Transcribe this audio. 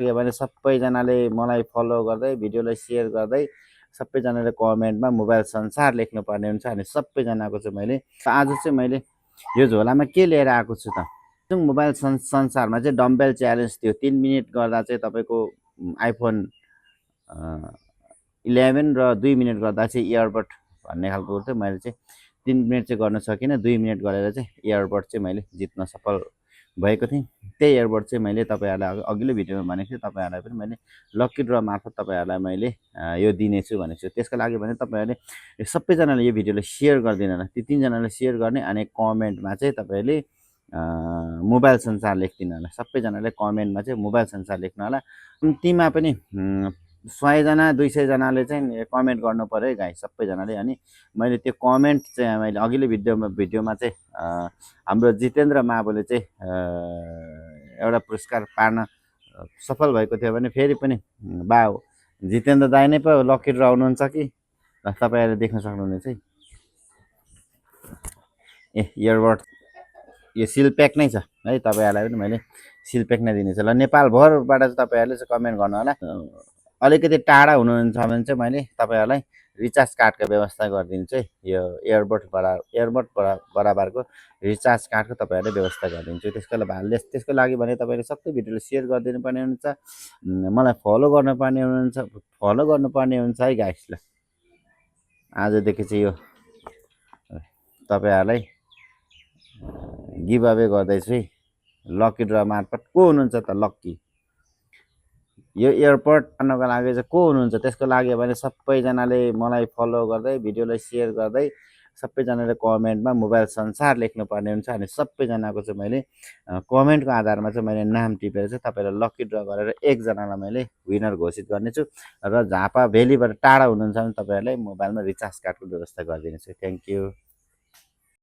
के भने सबैजनाले मलाई फलो गर्दै भिडियोलाई सेयर गर्दै सबैजनाले कमेन्टमा मोबाइल संसार लेख्नुपर्ने हुन्छ। अनि सबैजनाको चाहिँ मैले आज चाहिँ मैले यो झोलामा के लिएर आएको छु त, मोबाइल संसारमा चाहिँ डम्बेल च्यालेन्ज थियो। 3 मिनट गर्दा चाहिँ तपाईँको आइफोन 11 र 2 मिनट गर्दा चाहिँ इयरबड भन्ने खालको थियो। मैले चाहिँ 3 मिनट चाहिँ गर्न सकिनँ, 2 मिनट गरेर चाहिँ इयरबड चाहिँ मैले जित्न सफल भएको थिएँ। त्यही इयरबड चाहिँ मैले तपाईँहरूलाई अघिल्लो भिडियोमा भनेको थिएँ, तपाईँहरूलाई पनि मैले लकी ड्र मार्फत तपाईँहरूलाई मैले यो दिनेछु भनेको छु। त्यसको लागि भने तपाईँहरूले सबैजनाले यो भिडियोलाई सेयर गरिदिनु होला। ती 3 जनाले सेयर गर्ने अनि कमेन्टमा चाहिँ तपाईँहरूले मोबाइल संसार लेखिदिनु होला। सबैजनाले कमेन्टमा चाहिँ मोबाइल संसार लेख्नु होला। तीमा पनि 100 जना 200 जनाले चाहिँ कमेन्ट गर्नु पर्यो है गाइस, सबैजनाले। अनि मैले त्यो कमेन्ट चाहिँ मैले अघिल्लो भिडियोमा चाहिँ हाम्रो जितेन्द्र माबुले चाहिँ एउटा पुरस्कार पार्न सफल भएको थियो भने फेरि पनि बा जितेन्द्र दाइ नै पो लकी ड्र आउनुहुन्छ कि तपाईँहरूले देख्न सक्नुहुनेछ है। इयरबड यो सिल प्याक नै छ है, तपाईँहरूलाई पनि मैले सिल प्याक नै दिनेछु। ल नेपालभरबाट चाहिँ तपाईँहरूले चाहिँ कमेन्ट गर्नु होला। अलिकति टाढा हुनुहुन्छ भने चाहिँ मैले तपाईँहरूलाई रिचार्ज कार्डको व्यवस्था गरिदिन्छु है। यो इयरबड बराबरको रिचार्ज कार्डको तपाईँहरूले व्यवस्था गरिदिन्छु। त्यसको लागि भने तपाईँले सबै भिडियोले सेयर गरिदिनु पर्ने हुन्छ, मलाई फलो गर्नुपर्ने हुन्छ है गाइस। ल आजदेखि चाहिँ यो तपाईँहरूलाई गिभ अवे गर्दैछु है लकी ड्र मार्फत। को हुनुहुन्छ त लकी यो एयरपोर्ट पार्नको लागि चाहिँ को हुनुहुन्छ? त्यसको लागि भने सबैजनाले मलाई फलो गर्दै भिडियोलाई सेयर गर्दै सबैजनाले कमेन्टमा मोबाइल संसार लेख्नुपर्ने हुन्छ। अनि सबैजनाको चाहिँ मैले कमेन्टको आधारमा चाहिँ मैले नाम टिपेर चाहिँ तपाईँलाई लकी ड्र गरेर एकजनालाई मैले विनर घोषित गर्नेछु। र झापा भ्यालीबाट टाढा हुनुहुन्छ भने तपाईँहरूलाई मोबाइलमा रिचार्ज कार्डको व्यवस्था गरिदिनेछु। Thank you.